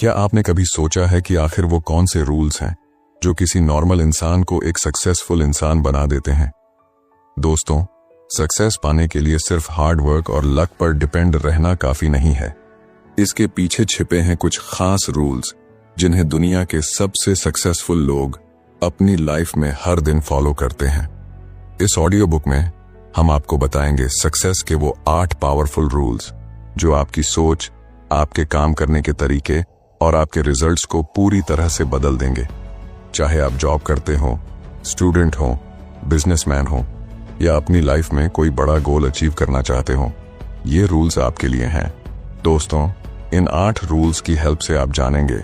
क्या आपने कभी सोचा है कि आखिर वो कौन से रूल्स हैं जो किसी नॉर्मल इंसान को एक सक्सेसफुल इंसान बना देते हैं? दोस्तों, सक्सेस पाने के लिए सिर्फ हार्ड वर्क और लक पर डिपेंड रहना काफी नहीं है। इसके पीछे छिपे हैं कुछ खास रूल्स जिन्हें दुनिया के सबसे सक्सेसफुल लोग अपनी लाइफ में हर दिन फॉलो करते हैं। इस ऑडियो बुक में हम आपको बताएंगे सक्सेस के वो 8 पावरफुल रूल्स जो आपकी सोच, आपके काम करने के तरीके और आपके रिजल्ट्स को पूरी तरह से बदल देंगे। चाहे आप जॉब करते हो, स्टूडेंट हो, बिजनेसमैन हो या अपनी लाइफ में कोई बड़ा गोल अचीव करना चाहते हो, ये रूल्स आपके लिए हैं। दोस्तों, इन 8 रूल्स की हेल्प से आप जानेंगे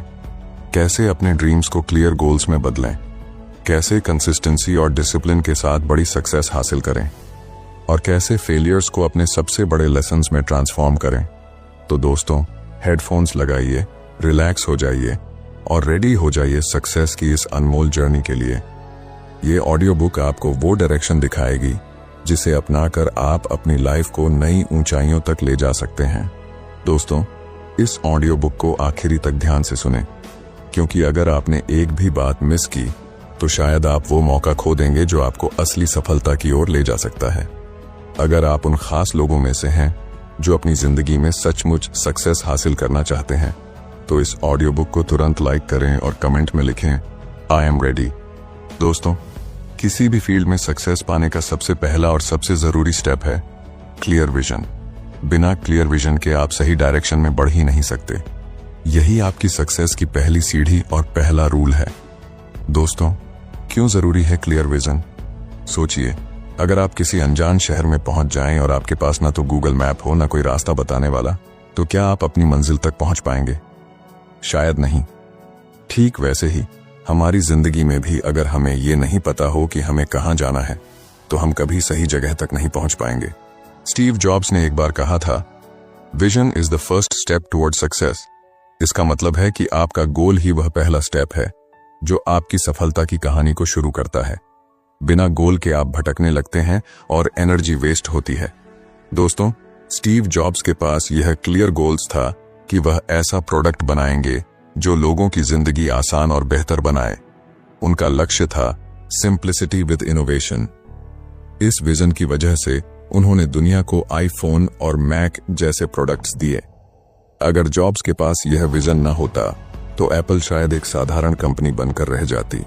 कैसे अपने ड्रीम्स को क्लियर गोल्स में बदलें, कैसे कंसिस्टेंसी और डिसिप्लिन के साथ बड़ी सक्सेस हासिल करें और कैसे फेलियर्स को अपने सबसे बड़े लेसन्स में ट्रांसफॉर्म करें। तो दोस्तों, हेडफोन्स लगाइए, रिलैक्स हो जाइए और रेडी हो जाइए सक्सेस की इस अनमोल जर्नी के लिए। ये ऑडियो बुक आपको वो डायरेक्शन दिखाएगी जिसे अपनाकर आप अपनी लाइफ को नई ऊंचाइयों तक ले जा सकते हैं। दोस्तों, इस ऑडियो बुक को आखिरी तक ध्यान से सुनें, क्योंकि अगर आपने एक भी बात मिस की तो शायद आप वो मौका खो देंगे जो आपको असली सफलता की ओर ले जा सकता है। अगर आप उन खास लोगों में से हैं जो अपनी जिंदगी में सचमुच सक्सेस हासिल करना चाहते हैं, तो इस ऑडियो बुक को तुरंत लाइक करें और कमेंट में लिखें, आई एम रेडी। दोस्तों, किसी भी फील्ड में सक्सेस पाने का सबसे पहला और सबसे जरूरी स्टेप है क्लियर विजन। बिना क्लियर विजन के आप सही डायरेक्शन में बढ़ ही नहीं सकते। यही आपकी सक्सेस की पहली सीढ़ी और पहला रूल है। दोस्तों, क्यों जरूरी है क्लियर विजन? सोचिए, अगर आप किसी अनजान शहर में पहुंच जाएं और आपके पास ना तो गूगल मैप हो, ना कोई रास्ता बताने वाला, तो क्या आप अपनी मंजिल तक पहुंच पाएंगे? शायद नहीं। ठीक वैसे ही हमारी जिंदगी में भी अगर हमें ये नहीं पता हो कि हमें कहां जाना है, तो हम कभी सही जगह तक नहीं पहुंच पाएंगे। स्टीव जॉब्स ने एक बार कहा था, vision is the first step toward success. इसका मतलब है कि आपका गोल ही वह पहला स्टेप है जो आपकी सफलता की कहानी को शुरू करता है। बिना गोल के आप भटकने लगते हैं और एनर्जी वेस्ट होती है। दोस्तों, स्टीव जॉब्स के पास यह क्लियर गोल्स था कि वह ऐसा प्रोडक्ट बनाएंगे जो लोगों की जिंदगी आसान और बेहतर बनाए। उनका लक्ष्य था सिंप्लिसिटी विद इनोवेशन। इस विजन की वजह से उन्होंने दुनिया को आईफोन और मैक जैसे प्रोडक्ट्स दिए। अगर जॉब्स के पास यह विजन न होता तो एप्पल शायद एक साधारण कंपनी बनकर रह जाती।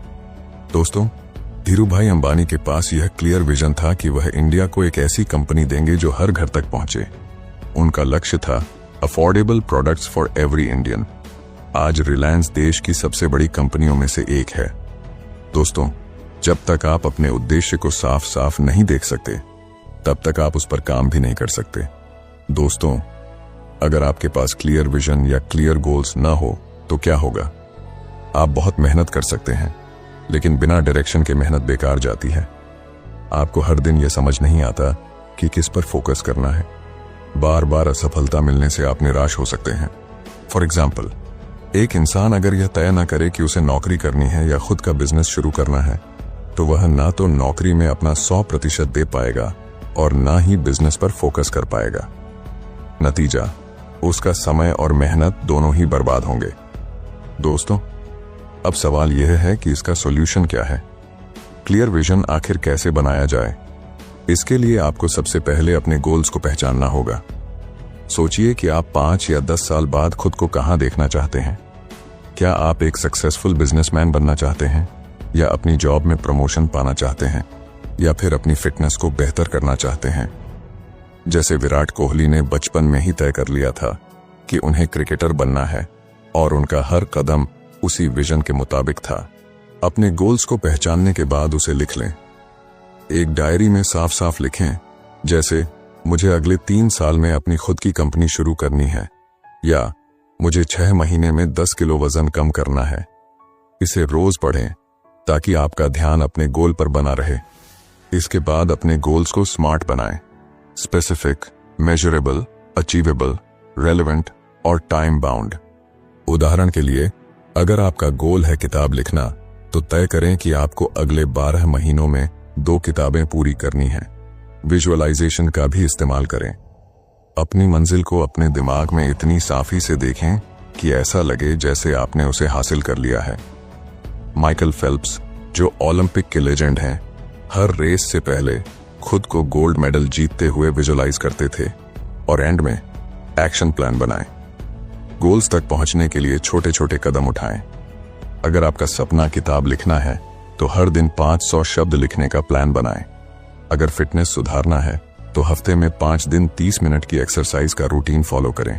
दोस्तों, धीरूभाई अंबानी के पास यह क्लियर विजन था कि वह इंडिया को एक ऐसी कंपनी देंगे जो हर घर तक पहुंचे। उनका लक्ष्य था affordable products for every Indian. आज रिलायंस देश की सबसे बड़ी कंपनियों में से एक है। दोस्तों, जब तक आप अपने उद्देश्य को साफ साफ नहीं देख सकते, तब तक आप उस पर काम भी नहीं कर सकते। दोस्तों, अगर आपके पास क्लियर विजन या क्लियर गोल्स ना हो तो क्या होगा? आप बहुत मेहनत कर सकते हैं, लेकिन बिना डायरेक्शन के मेहनत बेकार जाती है। आपको हर दिन यह समझ नहीं आता कि किस पर फोकस करना है। बार बार असफलता मिलने से आप निराश हो सकते हैं। फॉर एग्जाम्पल, एक इंसान अगर यह तय न करे कि उसे नौकरी करनी है या खुद का बिजनेस शुरू करना है, तो वह ना तो नौकरी में अपना 100% दे पाएगा और ना ही बिजनेस पर फोकस कर पाएगा। नतीजा, उसका समय और मेहनत दोनों ही बर्बाद होंगे। दोस्तों, अब सवाल यह है कि इसका सॉल्यूशन क्या है? क्लियर विजन आखिर कैसे बनाया जाए? इसके लिए आपको सबसे पहले अपने गोल्स को पहचानना होगा। सोचिए कि आप 5 या 10 साल बाद खुद को कहां देखना चाहते हैं। क्या आप एक सक्सेसफुल बिजनेसमैन बनना चाहते हैं, या अपनी जॉब में प्रमोशन पाना चाहते हैं, या फिर अपनी फिटनेस को बेहतर करना चाहते हैं? जैसे विराट कोहली ने बचपन में ही तय कर लिया था कि उन्हें क्रिकेटर बनना है और उनका हर कदम उसी विजन के मुताबिक था। अपने गोल्स को पहचानने के बाद उसे लिख लें। एक डायरी में साफ साफ लिखें, जैसे मुझे अगले 3 साल में अपनी खुद की कंपनी शुरू करनी है, या मुझे 6 महीने में 10 किलो वजन कम करना है। इसे रोज पढ़ें ताकि आपका ध्यान अपने गोल पर बना रहे। इसके बाद अपने गोल्स को स्मार्ट बनाएं, स्पेसिफिक, मेजरेबल, अचीवेबल, रेलेवेंट और टाइम बाउंड। उदाहरण के लिए, अगर आपका गोल है किताब लिखना, तो तय करें कि आपको अगले 12 महीनों में 2 किताबें पूरी करनी हैं। विजुअलाइजेशन का भी इस्तेमाल करें। अपनी मंजिल को अपने दिमाग में इतनी साफी से देखें कि ऐसा लगे जैसे आपने उसे हासिल कर लिया है। माइकल फेल्प्स, जो ओलंपिक के लेजेंड हैं, हर रेस से पहले खुद को गोल्ड मेडल जीतते हुए विजुअलाइज करते थे और एंड में एक्शन प्लान बनाए। गोल्स तक पहुंचने के लिए छोटे छोटे कदम उठाएं। अगर आपका सपना किताब लिखना है तो हर दिन 500 शब्द लिखने का प्लान बनाएं। अगर फिटनेस सुधारना है तो हफ्ते में 5 दिन 30 मिनट की एक्सरसाइज का रूटीन फॉलो करें।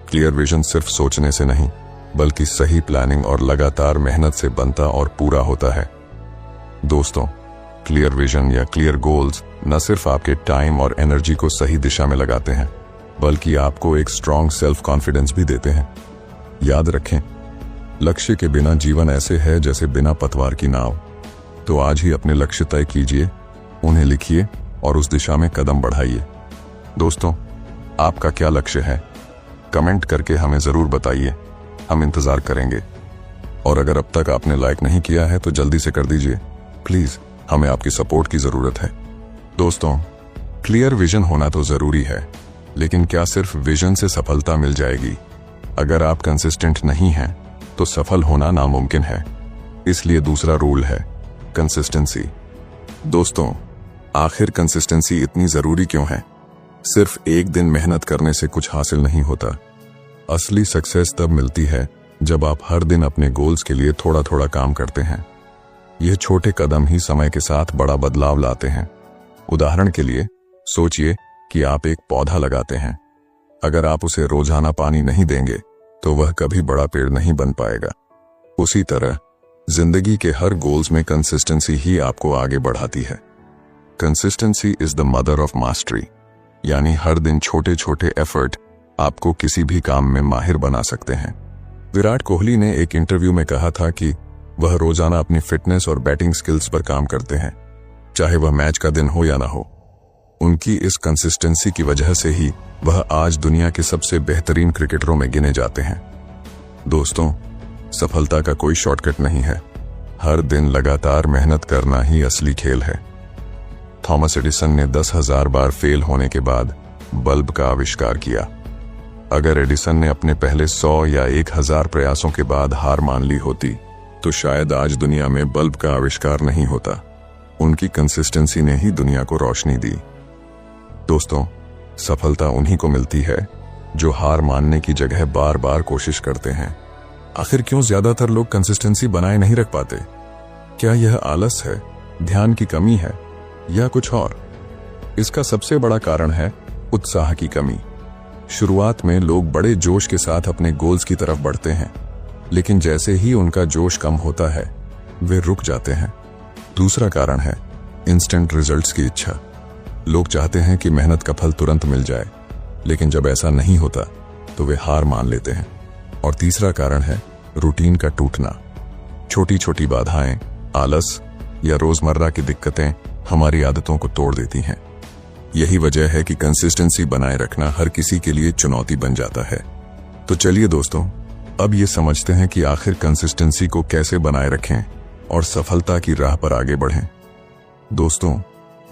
क्लियर विजन सिर्फ सोचने से नहीं, बल्कि सही प्लानिंग और लगातार मेहनत से बनता और पूरा होता है। दोस्तों, क्लियर विजन या क्लियर गोल्स न सिर्फ आपके टाइम और एनर्जी को सही दिशा में लगाते हैं, बल्कि आपको एक स्ट्रॉन्ग सेल्फ कॉन्फिडेंस भी देते हैं। याद रखें, लक्ष्य के बिना जीवन ऐसे है जैसे बिना पतवार की नाव। तो आज ही अपने लक्ष्य तय कीजिए, उन्हें लिखिए और उस दिशा में कदम बढ़ाइए। दोस्तों, आपका क्या लक्ष्य है? कमेंट करके हमें जरूर बताइए, हम इंतजार करेंगे। और अगर अब तक आपने लाइक नहीं किया है तो जल्दी से कर दीजिए प्लीज, हमें आपकी सपोर्ट की जरूरत है। दोस्तों, क्लियर विजन होना तो जरूरी है, लेकिन क्या सिर्फ विजन से सफलता मिल जाएगी? अगर आप कंसिस्टेंट नहीं हैं तो सफल होना नामुमकिन है। इसलिए दूसरा रूल है कंसिस्टेंसी। दोस्तों, आखिर कंसिस्टेंसी इतनी जरूरी क्यों है? सिर्फ एक दिन मेहनत करने से कुछ हासिल नहीं होता। असली सक्सेस तब मिलती है जब आप हर दिन अपने गोल्स के लिए थोड़ा थोड़ा काम करते हैं। यह छोटे कदम ही समय के साथ बड़ा बदलाव लाते हैं। उदाहरण के लिए सोचिए कि आप एक पौधा लगाते हैं। अगर आप उसे रोजाना पानी नहीं देंगे तो वह कभी बड़ा पेड़ नहीं बन पाएगा। उसी तरह जिंदगी के हर गोल्स में कंसिस्टेंसी ही आपको आगे बढ़ाती है। Consistency is the mother of mastery, यानी हर दिन छोटे छोटे एफर्ट आपको किसी भी काम में माहिर बना सकते हैं। विराट कोहली ने एक इंटरव्यू में कहा था कि वह रोजाना अपनी फिटनेस और बैटिंग स्किल्स पर काम करते हैं, चाहे वह मैच का दिन हो या ना हो। उनकी इस कंसिस्टेंसी की वजह से ही वह आज दुनिया के सबसे बेहतरीन क्रिकेटरों में गिने जाते हैं। दोस्तों, सफलता का कोई शॉर्टकट नहीं है। हर दिन लगातार मेहनत करना ही असली खेल है। थॉमस एडिसन ने 10,000 बार फेल होने के बाद बल्ब का आविष्कार किया। अगर एडिसन ने अपने पहले 100 या 1000 प्रयासों के बाद हार मान ली होती तो शायद आज दुनिया में बल्ब का आविष्कार नहीं होता। उनकी कंसिस्टेंसी ने ही दुनिया को रोशनी दी। दोस्तों, सफलता उन्हीं को मिलती है जो हार मानने की जगह बार बार कोशिश करते हैं। आखिर क्यों ज्यादातर लोग कंसिस्टेंसी बनाए नहीं रख पाते? क्या यह आलस है, ध्यान की कमी है, या कुछ और? इसका सबसे बड़ा कारण है उत्साह की कमी। शुरुआत में लोग बड़े जोश के साथ अपने गोल्स की तरफ बढ़ते हैं, लेकिन जैसे ही उनका जोश कम होता है वे रुक जाते हैं। दूसरा कारण है इंस्टेंट रिजल्ट्स की इच्छा। लोग चाहते हैं कि मेहनत का फल तुरंत मिल जाए, लेकिन जब ऐसा नहीं होता तो वे हार मान लेते हैं। और तीसरा कारण है रूटीन का टूटना। छोटी छोटी बाधाएं, आलस या रोजमर्रा की दिक्कतें हमारी आदतों को तोड़ देती हैं। यही वजह है कि कंसिस्टेंसी बनाए रखना हर किसी के लिए चुनौती बन जाता है। तो चलिए दोस्तों, अब ये समझते हैं कि आखिर कंसिस्टेंसी को कैसे बनाए रखें और सफलता की राह पर आगे बढ़ें। दोस्तों,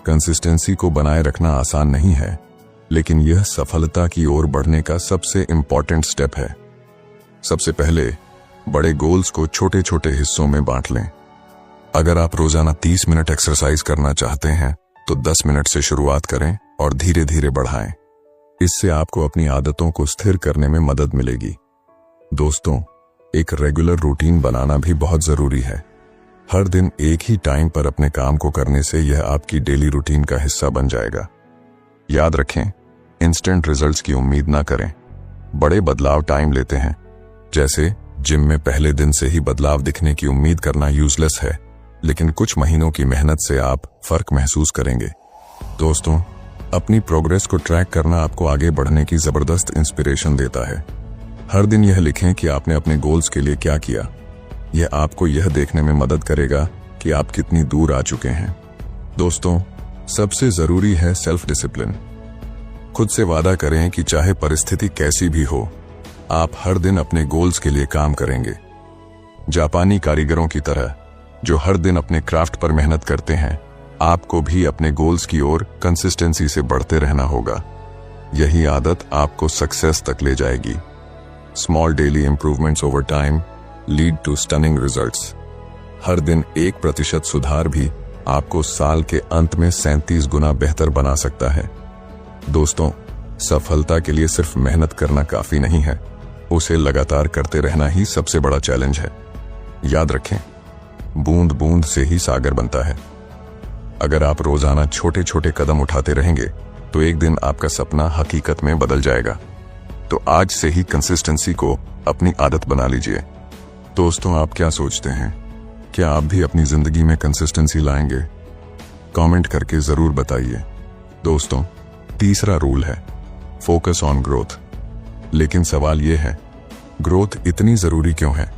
कंसिस्टेंसी को बनाए रखना आसान नहीं है, लेकिन यह सफलता की ओर बढ़ने का सबसे इंपॉर्टेंट स्टेप है। सबसे पहले बड़े गोल्स को छोटे छोटे हिस्सों में बांट लें। अगर आप रोजाना 30 मिनट एक्सरसाइज करना चाहते हैं तो 10 मिनट से शुरुआत करें और धीरे धीरे बढ़ाएं। इससे आपको अपनी आदतों को स्थिर करने में मदद मिलेगी। दोस्तों, एक रेगुलर रूटीन बनाना भी बहुत जरूरी है। हर दिन एक ही टाइम पर अपने काम को करने से यह आपकी डेली रूटीन का हिस्सा बन जाएगा। याद रखें, इंस्टेंट रिजल्ट्स की उम्मीद ना करें। बड़े बदलाव टाइम लेते हैं। जैसे जिम में पहले दिन से ही बदलाव दिखने की उम्मीद करना यूजलेस है, लेकिन कुछ महीनों की मेहनत से आप फर्क महसूस करेंगे। दोस्तों, अपनी प्रोग्रेस को ट्रैक करना आपको आगे बढ़ने की जबरदस्त इंस्पिरेशन देता है। हर दिन यह लिखें कि आपने अपने गोल्स के लिए क्या किया। यह आपको यह देखने में मदद करेगा कि आप कितनी दूर आ चुके हैं। दोस्तों, सबसे जरूरी है सेल्फ डिसिप्लिन। खुद से वादा करें कि चाहे परिस्थिति कैसी भी हो, आप हर दिन अपने गोल्स के लिए काम करेंगे। जापानी कारीगरों की तरह जो हर दिन अपने क्राफ्ट पर मेहनत करते हैं, आपको भी अपने गोल्स की ओर कंसिस्टेंसी से बढ़ते रहना होगा। यही आदत आपको सक्सेस तक ले जाएगी। Small daily improvements over time lead to stunning results. हर दिन 1% सुधार भी आपको साल के अंत में 37 गुना बेहतर बना सकता है। दोस्तों, सफलता के लिए सिर्फ मेहनत करना काफी नहीं है, उसे लगातार करते रहना ही सबसे बड़ा चैलेंज है। याद रखें, बूंद बूंद से ही सागर बनता है। अगर आप रोजाना छोटे छोटे कदम उठाते रहेंगे तो एक दिन आपका सपना हकीकत में बदल जाएगा। तो आज से ही कंसिस्टेंसी को अपनी आदत बना लीजिए। दोस्तों, आप क्या सोचते हैं? क्या आप भी अपनी जिंदगी में कंसिस्टेंसी लाएंगे? कमेंट करके जरूर बताइए। दोस्तों, तीसरा रूल है फोकस ऑन ग्रोथ। लेकिन सवाल यह है, ग्रोथ इतनी जरूरी क्यों है?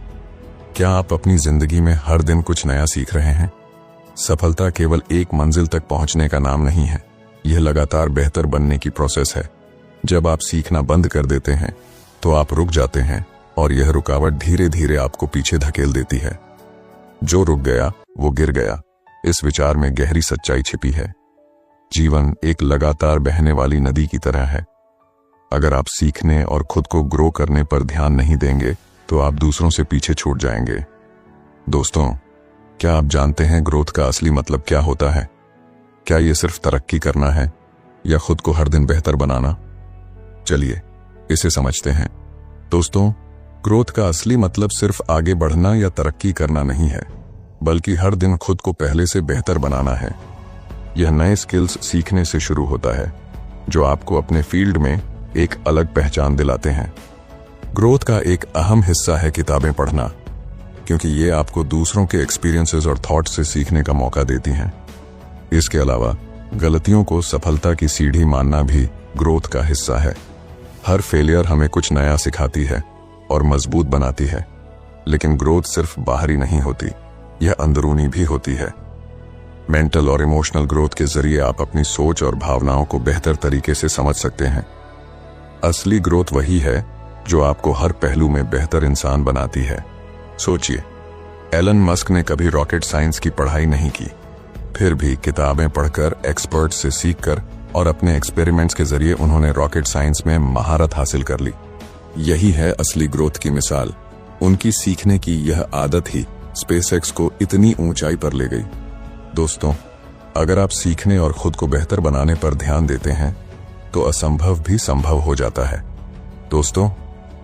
क्या आप अपनी जिंदगी में हर दिन कुछ नया सीख रहे हैं? सफलता केवल एक मंजिल तक पहुंचने का नाम नहीं है, यह लगातार बेहतर बनने की प्रोसेस है। जब आप सीखना बंद कर देते हैं तो आप रुक जाते हैं और यह रुकावट धीरे धीरे आपको पीछे धकेल देती है। जो रुक गया वो गिर गया, इस विचार में गहरी सच्चाई छिपी है। जीवन एक लगातार बहने वाली नदी की तरह है। अगर आप सीखने और खुद को ग्रो करने पर ध्यान नहीं देंगे तो आप दूसरों से पीछे छूट जाएंगे। दोस्तों, क्या आप जानते हैं ग्रोथ का असली मतलब क्या होता है? क्या यह सिर्फ तरक्की करना है या खुद को हर दिन बेहतर बनाना? चलिए इसे समझते हैं। दोस्तों, ग्रोथ का असली मतलब सिर्फ आगे बढ़ना या तरक्की करना नहीं है, बल्कि हर दिन खुद को पहले से बेहतर बनाना है। यह नए स्किल्स सीखने से शुरू होता है जो आपको अपने फील्ड में एक अलग पहचान दिलाते हैं। ग्रोथ का एक अहम हिस्सा है किताबें पढ़ना, क्योंकि ये आपको दूसरों के एक्सपीरियंसेस और थॉट्स से सीखने का मौका देती हैं। इसके अलावा गलतियों को सफलता की सीढ़ी मानना भी ग्रोथ का हिस्सा है। हर फेलियर हमें कुछ नया सिखाती है और मजबूत बनाती है। लेकिन ग्रोथ सिर्फ बाहरी नहीं होती, यह अंदरूनी भी होती है। मेंटल और इमोशनल ग्रोथ के जरिए आप अपनी सोच और भावनाओं को बेहतर तरीके से समझ सकते हैं। असली ग्रोथ वही है जो आपको हर पहलू में बेहतर इंसान बनाती है। सोचिए, एलन मस्क ने कभी रॉकेट साइंस की पढ़ाई नहीं की, फिर भी किताबें पढ़कर, एक्सपर्ट से सीखकर और अपने एक्सपेरिमेंट्स के जरिए उन्होंने रॉकेट साइंस में महारत हासिल कर ली। यही है असली ग्रोथ की मिसाल। उनकी सीखने की यह आदत ही स्पेसएक्स को इतनी ऊंचाई पर ले गई। दोस्तों, अगर आप सीखने और खुद को बेहतर बनाने पर ध्यान देते हैं तो असंभव भी संभव हो जाता है। दोस्तों,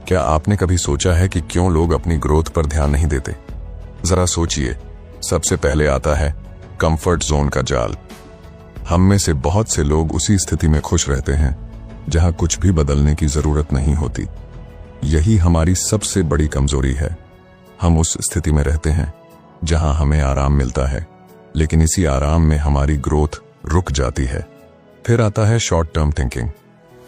क्या आपने कभी सोचा है कि क्यों लोग अपनी ग्रोथ पर ध्यान नहीं देते? जरा सोचिए। सबसे पहले आता है कंफर्ट जोन का जाल। हम में से बहुत से लोग उसी स्थिति में खुश रहते हैं जहां कुछ भी बदलने की जरूरत नहीं होती। यही हमारी सबसे बड़ी कमजोरी है। हम उस स्थिति में रहते हैं जहां हमें आराम मिलता है, लेकिन इसी आराम में हमारी ग्रोथ रुक जाती है। फिर आता है शॉर्ट टर्म थिंकिंग।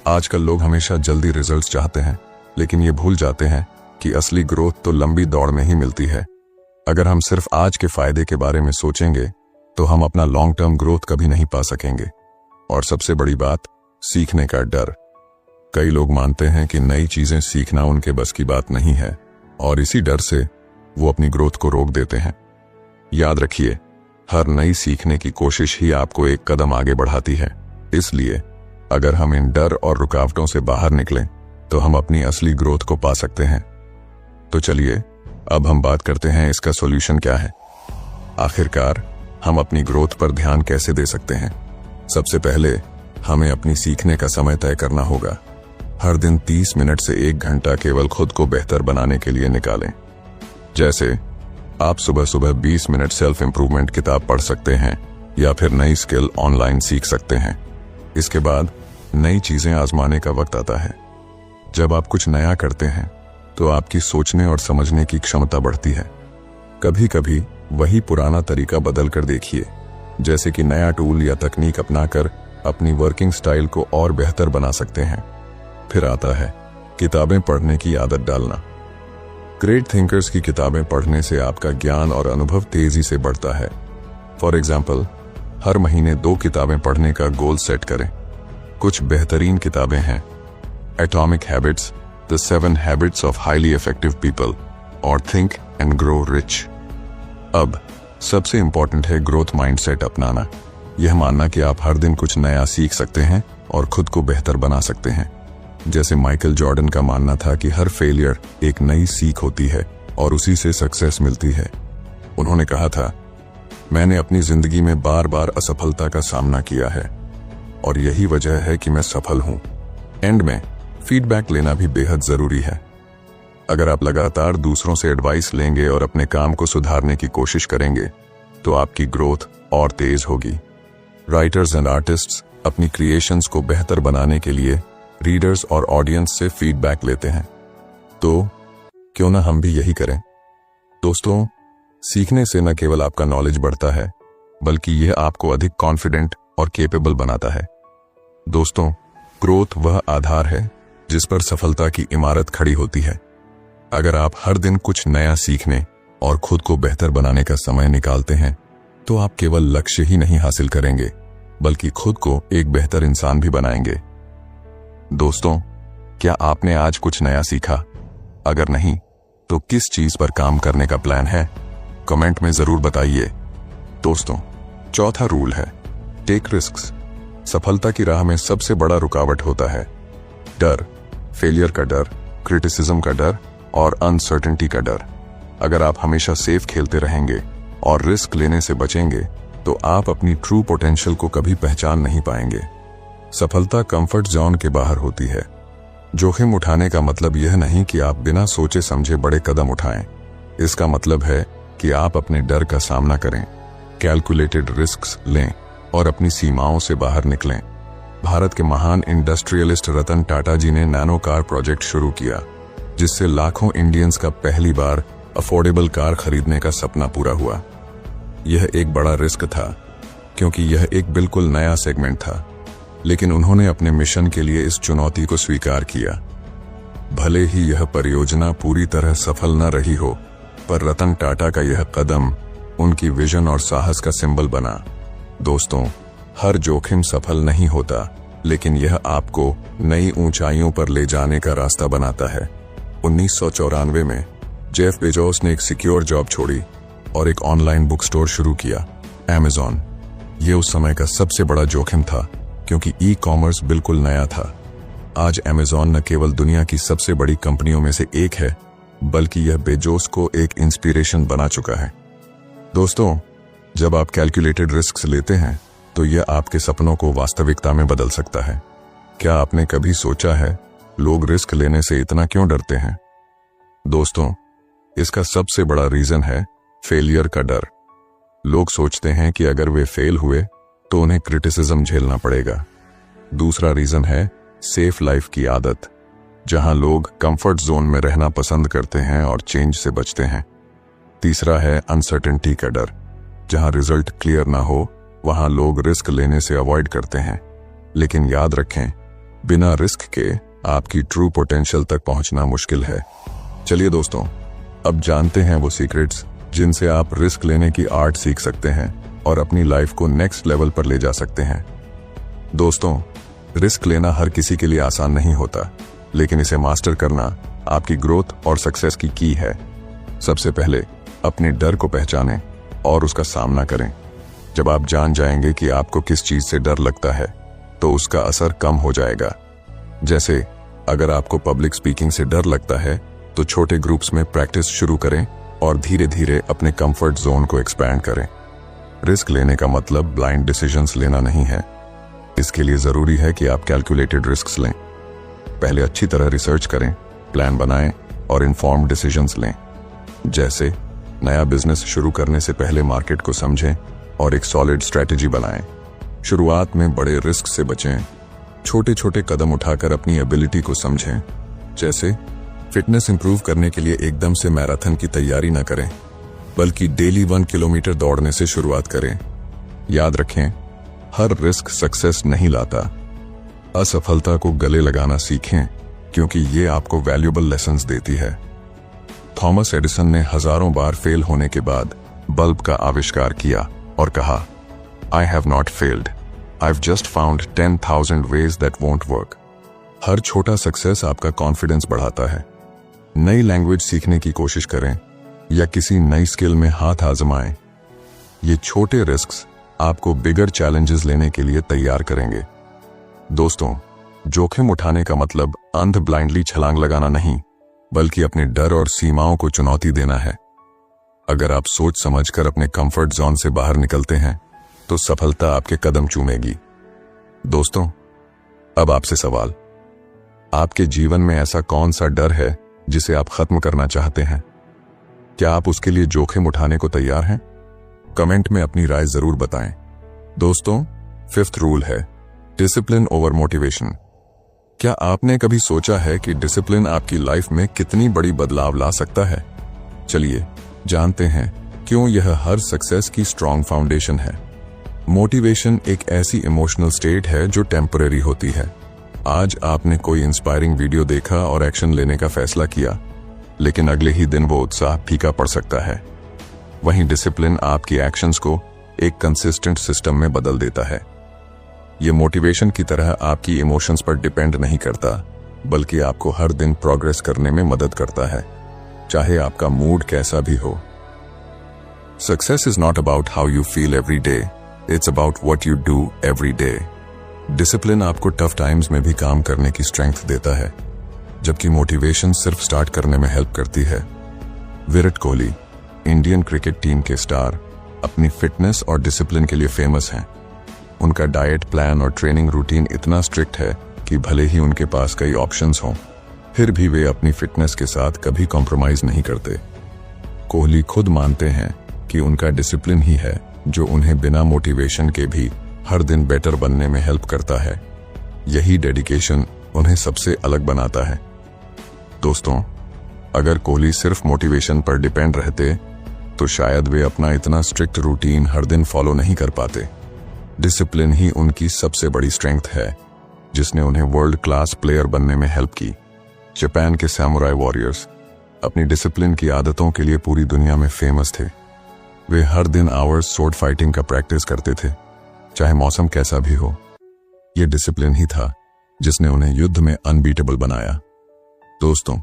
आजकल लोग हमेशा जल्दी रिजल्ट्स चाहते हैं, लेकिन ये भूल जाते हैं कि असली ग्रोथ तो लंबी दौड़ में ही मिलती है। अगर हम सिर्फ आज के फायदे के बारे में सोचेंगे तो हम अपना लॉन्ग टर्म ग्रोथ कभी नहीं पा सकेंगे। और सबसे बड़ी बात, सीखने का डर। कई लोग मानते हैं कि नई चीजें सीखना उनके बस की बात नहीं है और इसी डर से वो अपनी ग्रोथ को रोक देते हैं। याद रखिए, हर नई सीखने की कोशिश ही आपको एक कदम आगे बढ़ाती है। इसलिए अगर हम इन डर और रुकावटों से बाहर निकलें तो हम अपनी असली ग्रोथ को पा सकते हैं। तो चलिए अब हम बात करते हैं इसका सॉल्यूशन क्या है। आखिरकार हम अपनी ग्रोथ पर ध्यान कैसे दे सकते हैं? सबसे पहले हमें अपनी सीखने का समय तय करना होगा। हर दिन 30 मिनट से 1 घंटा केवल खुद को बेहतर बनाने के लिए निकालें। जैसे आप सुबह सुबह 20 मिनट सेल्फ इंप्रूवमेंट किताब पढ़ सकते हैं या फिर नई स्किल ऑनलाइन सीख सकते हैं। इसके बाद नई चीजें आजमाने का वक्त आता है। जब आप कुछ नया करते हैं तो आपकी सोचने और समझने की क्षमता बढ़ती है। कभी कभी वही पुराना तरीका बदल कर देखिए, जैसे कि नया टूल या तकनीक अपनाकर अपनी वर्किंग स्टाइल को और बेहतर बना सकते हैं। फिर आता है किताबें पढ़ने की आदत डालना। ग्रेट थिंकर्स की किताबें पढ़ने से आपका ज्ञान और अनुभव तेजी से बढ़ता है। फॉर एग्जाम्पल, हर महीने 2 किताबें पढ़ने का गोल सेट करें। कुछ बेहतरीन किताबें हैं atomic habits, the 7 habits of highly effective people और थिंक एंड ग्रो रिच। अब सबसे इंपॉर्टेंट है ग्रोथ माइंडसेट अपनाना। यह मानना कि आप हर दिन कुछ नया सीख सकते हैं और खुद को बेहतर बना सकते हैं। जैसे माइकल जॉर्डन का मानना था कि हर फेलियर एक नई सीख होती है और उसी से सक्सेस मिलती है। उन्होंने कहा था, मैंने अपनी जिंदगी में बार बार असफलता का सामना किया है और यही वजह है कि मैं सफल हूं। एंड में फीडबैक लेना भी बेहद जरूरी है। अगर आप लगातार दूसरों से एडवाइस लेंगे और अपने काम को सुधारने की कोशिश करेंगे तो आपकी ग्रोथ और तेज होगी। राइटर्स एंड आर्टिस्ट्स अपनी क्रिएशंस को बेहतर बनाने के लिए रीडर्स और ऑडियंस से फीडबैक लेते हैं, तो क्यों ना हम भी यही करें। दोस्तों, सीखने से न केवल आपका नॉलेज बढ़ता है बल्कि यह आपको अधिक कॉन्फिडेंट और केपेबल बनाता है। दोस्तों, ग्रोथ वह आधार है जिस पर सफलता की इमारत खड़ी होती है। अगर आप हर दिन कुछ नया सीखने और खुद को बेहतर बनाने का समय निकालते हैं तो आप केवल लक्ष्य ही नहीं हासिल करेंगे बल्कि खुद को एक बेहतर इंसान भी बनाएंगे। दोस्तों, क्या आपने आज कुछ नया सीखा? अगर नहीं तो किस चीज पर काम करने का प्लान है? कमेंट में जरूर बताइए। दोस्तों, चौथा रूल है टेक रिस्क्स। सफलता की राह में सबसे बड़ा रुकावट होता है डर, फेलियर का डर, क्रिटिसिज्म का डर और अनसर्टेनिटी का डर। अगर आप हमेशा सेफ खेलते रहेंगे और रिस्क लेने से बचेंगे तो आप अपनी ट्रू पोटेंशियल को कभी पहचान नहीं पाएंगे। सफलता कंफर्ट जोन के बाहर होती है। जोखिम उठाने का मतलब यह नहीं कि आप बिना सोचे समझे बड़े कदम उठाएं। इसका मतलब है कि आप अपने डर का सामना करें, कैलकुलेटेड रिस्क्स लें और अपनी सीमाओं से बाहर निकलें। भारत के महान इंडस्ट्रियलिस्ट रतन टाटा जी ने नैनो कार प्रोजेक्ट शुरू किया, जिससे लाखों इंडियंस का पहली बार अफोर्डेबल कार खरीदने का सपना पूरा हुआ। यह एक बड़ा रिस्क था क्योंकि यह एक बिल्कुल नया सेगमेंट था, लेकिन उन्होंने अपने मिशन के लिए इस चुनौती को स्वीकार किया। भले ही यह परियोजना पूरी तरह सफल न रही हो, पर रतन टाटा का यह कदम उनकी विजन और साहस का सिंबल बना। दोस्तों, हर जोखिम सफल नहीं होता, लेकिन यह आपको नई ऊंचाइयों पर ले जाने का रास्ता बनाता है। 1994 में जेफ बेजोस ने एक सिक्योर जॉब छोड़ी और एक ऑनलाइन बुक स्टोर शुरू किया, Amazon। यह उस समय का सबसे बड़ा जोखिम था क्योंकि ई-कॉमर्स बिल्कुल नया था। आज Amazon न केवल दुनिया की सबसे बड़ी कंपनियों में से एक है, बल्कि यह बेजोस को एक इंस्पिरेशन बना चुका है। दोस्तों, जब आप कैलकुलेटेड रिस्क्स लेते हैं तो यह आपके सपनों को वास्तविकता में बदल सकता है। क्या आपने कभी सोचा है लोग रिस्क लेने से इतना क्यों डरते हैं? दोस्तों, इसका सबसे बड़ा रीजन है फेलियर का डर। लोग सोचते हैं कि अगर वे फेल हुए तो उन्हें क्रिटिसिज्म झेलना पड़ेगा। दूसरा रीजन है सेफ लाइफ की आदत, जहां लोग कंफर्ट जोन में रहना पसंद करते हैं और चेंज से बचते हैं। तीसरा है अनसर्टेनिटी का डर, जहां रिजल्ट क्लियर ना हो वहां लोग रिस्क लेने से अवॉइड करते हैं। लेकिन याद रखें, बिना रिस्क के आपकी ट्रू पोटेंशियल तक पहुंचना मुश्किल है। चलिए दोस्तों, अब जानते हैं वो सीक्रेट्स जिनसे आप रिस्क लेने की आर्ट सीख सकते हैं और अपनी लाइफ को नेक्स्ट लेवल पर ले जा सकते हैं। दोस्तों, रिस्क लेना हर किसी के लिए आसान नहीं होता, लेकिन इसे मास्टर करना आपकी ग्रोथ और सक्सेस की की है। सबसे पहले अपने डर को पहचानें और उसका सामना करें। जब आप जान जाएंगे कि आपको किस चीज से डर लगता है तो उसका असर कम हो जाएगा। जैसे अगर आपको पब्लिक स्पीकिंग से डर लगता है तो छोटे ग्रुप्स में प्रैक्टिस शुरू करें और धीरे धीरे अपने कंफर्ट जोन को एक्सपैंड करें। रिस्क लेने का मतलब ब्लाइंड डिसीजंस लेना नहीं है। इसके लिए जरूरी है कि आप कैलकुलेटेड रिस्क्स लें। पहले अच्छी तरह रिसर्च करें, प्लान बनाएं और इन्फॉर्म्ड डिसीजंस लें। जैसे नया बिजनेस शुरू करने से पहले मार्केट को समझें और एक सॉलिड स्ट्रेटेजी बनाएं। शुरुआत में बड़े रिस्क से बचें। छोटे छोटे कदम उठाकर अपनी एबिलिटी को समझें। जैसे फिटनेस इंप्रूव करने के लिए एकदम से मैराथन की तैयारी न करें, बल्कि डेली 1 किलोमीटर दौड़ने से शुरुआत करें। याद रखें, हर रिस्क सक्सेस नहीं लाता। असफलता को गले लगाना सीखें, क्योंकि ये आपको वैल्यूएबल लेसन्स देती है। थॉमस एडिसन ने हजारों बार फेल होने के बाद बल्ब का आविष्कार किया और कहा, I have not failed. I've just found 10,000 ways that won't work. हर छोटा सक्सेस आपका कॉन्फिडेंस बढ़ाता है। नई लैंग्वेज सीखने की कोशिश करें या किसी नई स्किल में हाथ आजमाएं। ये छोटे रिस्क्स आपको बिगर चैलेंजेस लेने के लिए तैयार करेंगे। दोस्तों, जोखिम उठाने का मतलब अंध ब्लाइंडली छलांग लगाना नहीं, बल्कि अपने डर और सीमाओं को चुनौती देना है। अगर आप सोच समझकर अपने कंफर्ट जोन से बाहर निकलते हैं तो सफलता आपके कदम चूमेगी। दोस्तों, अब आपसे सवाल, आपके जीवन में ऐसा कौन सा डर है जिसे आप खत्म करना चाहते हैं? क्या आप उसके लिए जोखिम उठाने को तैयार हैं? कमेंट में अपनी राय जरूर बताएं। दोस्तों, 5th रूल है डिसिप्लिन ओवर मोटिवेशन। क्या आपने कभी सोचा है कि डिसिप्लिन आपकी लाइफ में कितनी बड़ी बदलाव ला सकता है? चलिए जानते हैं क्यों यह हर सक्सेस की स्ट्रॉन्ग फाउंडेशन है। मोटिवेशन एक ऐसी इमोशनल स्टेट है जो टेम्परेरी होती है। आज आपने कोई इंस्पायरिंग वीडियो देखा और एक्शन लेने का फैसला किया, लेकिन अगले ही दिन वो उत्साह फीका पड़ सकता है। वहीं डिसिप्लिन आपकी एक्शंस को एक कंसिस्टेंट सिस्टम में बदल देता है। ये मोटिवेशन की तरह आपकी इमोशंस पर डिपेंड नहीं करता, बल्कि आपको हर दिन प्रोग्रेस करने में मदद करता है, चाहे आपका मूड कैसा भी हो। Success is not about how you feel every day, it's about what you do every day. Discipline आपको टफ टाइम्स में भी काम करने की स्ट्रेंथ देता है, जबकि मोटिवेशन सिर्फ स्टार्ट करने में हेल्प करती है। Virat Kohli, Indian cricket team के स्टार, अपनी फिटनेस और डिसिप्लिन के लिए फेमस हैं। उनका डाइट प्लान और ट्रेनिंग रूटीन इतना स्ट्रिक्ट है कि भले ही उनके पास कई ऑप्शंस हों, फिर भी वे अपनी फिटनेस के साथ कभी कॉम्प्रोमाइज नहीं करते। कोहली खुद मानते हैं कि उनका डिसिप्लिन ही है जो उन्हें बिना मोटिवेशन के भी हर दिन बेटर बनने में हेल्प करता है। यही डेडिकेशन उन्हें सबसे अलग बनाता है। दोस्तों, अगर कोहली सिर्फ मोटिवेशन पर डिपेंड रहते तो शायद वे अपना इतना स्ट्रिक्ट रूटीन हर दिन फॉलो नहीं कर पाते। डिसिप्लिन ही उनकी सबसे बड़ी स्ट्रेंथ है, जिसने उन्हें वर्ल्ड क्लास प्लेयर बनने में हेल्प की। जापान के सैमुराई वॉरियर्स अपनी डिसिप्लिन की आदतों के लिए पूरी दुनिया में फेमस थे। वे हर दिन आवर्स स्वॉर्ड फाइटिंग का प्रैक्टिस करते थे, चाहे मौसम कैसा भी हो। यह डिसिप्लिन ही था जिसने उन्हें युद्ध में अनबीटेबल बनाया। दोस्तों,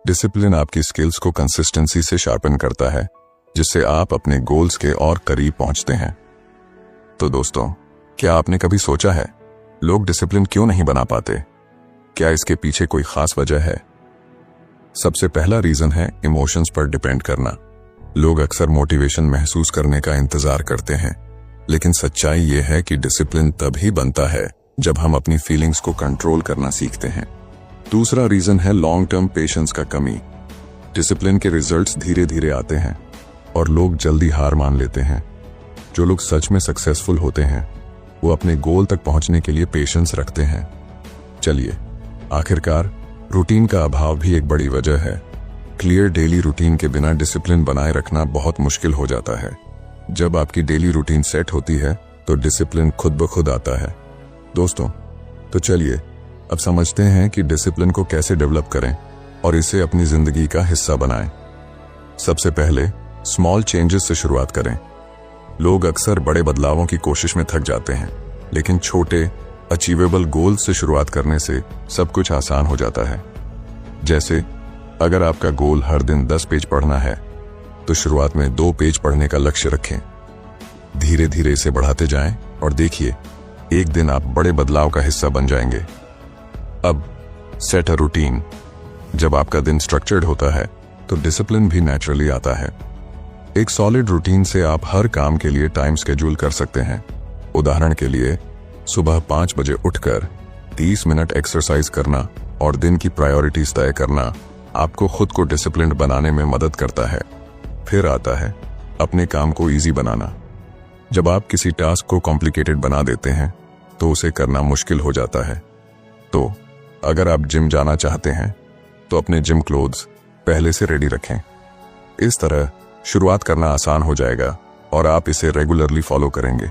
डिसिप्लिन आपकी स्किल्स को कंसिस्टेंसी से शार्पन करता है, जिससे आप अपने गोल्स के और करीब पहुंचते हैं। तो दोस्तों, क्या आपने कभी सोचा है लोग डिसिप्लिन क्यों नहीं बना पाते? क्या इसके पीछे कोई खास वजह है? सबसे पहला रीजन है इमोशंस पर डिपेंड करना। लोग अक्सर मोटिवेशन महसूस करने का इंतजार करते हैं, लेकिन सच्चाई यह है कि डिसिप्लिन तभी बनता है जब हम अपनी फीलिंग्स को कंट्रोल करना सीखते हैं। दूसरा रीजन है लॉन्ग टर्म पेशेंस का कमी। डिसिप्लिन के रिजल्ट्स धीरे धीरे आते हैं और लोग जल्दी हार मान लेते हैं। जो लोग सच में सक्सेसफुल होते हैं वो अपने गोल तक पहुंचने के लिए पेशेंस रखते हैं। चलिए, आखिरकार रूटीन का अभाव भी एक बड़ी वजह है। क्लियर डेली रूटीन के बिना डिसिप्लिन बनाए रखना बहुत मुश्किल हो जाता है। जब आपकी डेली रूटीन सेट होती है तो डिसिप्लिन खुद ब खुद आता है। दोस्तों, तो चलिए अब समझते हैं कि डिसिप्लिन को कैसे डेवलप करें और इसे अपनी जिंदगी का हिस्सा बनाएं। सबसे पहले स्मॉल चेंजेस से शुरुआत करें। लोग अक्सर बड़े बदलावों की कोशिश में थक जाते हैं, लेकिन छोटे अचीवेबल गोल्स से शुरुआत करने से सब कुछ आसान हो जाता है। जैसे अगर आपका गोल हर दिन 10 पेज पढ़ना है, तो शुरुआत में 2 पेज पढ़ने का लक्ष्य रखें। धीरे धीरे इसे बढ़ाते जाएं और देखिए, एक दिन आप बड़े बदलाव का हिस्सा बन जाएंगे। अब सेट अ रूटीन। जब आपका दिन स्ट्रक्चर्ड होता है तो डिसिप्लिन भी नेचुरली आता है। एक सॉलिड रूटीन से आप हर काम के लिए टाइम शेड्यूल कर सकते हैं। उदाहरण के लिए, सुबह 5 बजे उठकर 30 मिनट एक्सरसाइज करना और दिन की प्रायोरिटीज तय करना आपको खुद को डिसिप्लिन्ड बनाने में मदद करता है। फिर आता है अपने काम को इजी बनाना। जब आप किसी टास्क को कॉम्प्लिकेटेड बना देते हैं तो उसे करना मुश्किल हो जाता है। तो अगर आप जिम जाना चाहते हैं तो अपने जिम क्लोथ्स पहले से रेडी रखें। इस तरह शुरुआत करना आसान हो जाएगा और आप इसे रेगुलरली फॉलो करेंगे।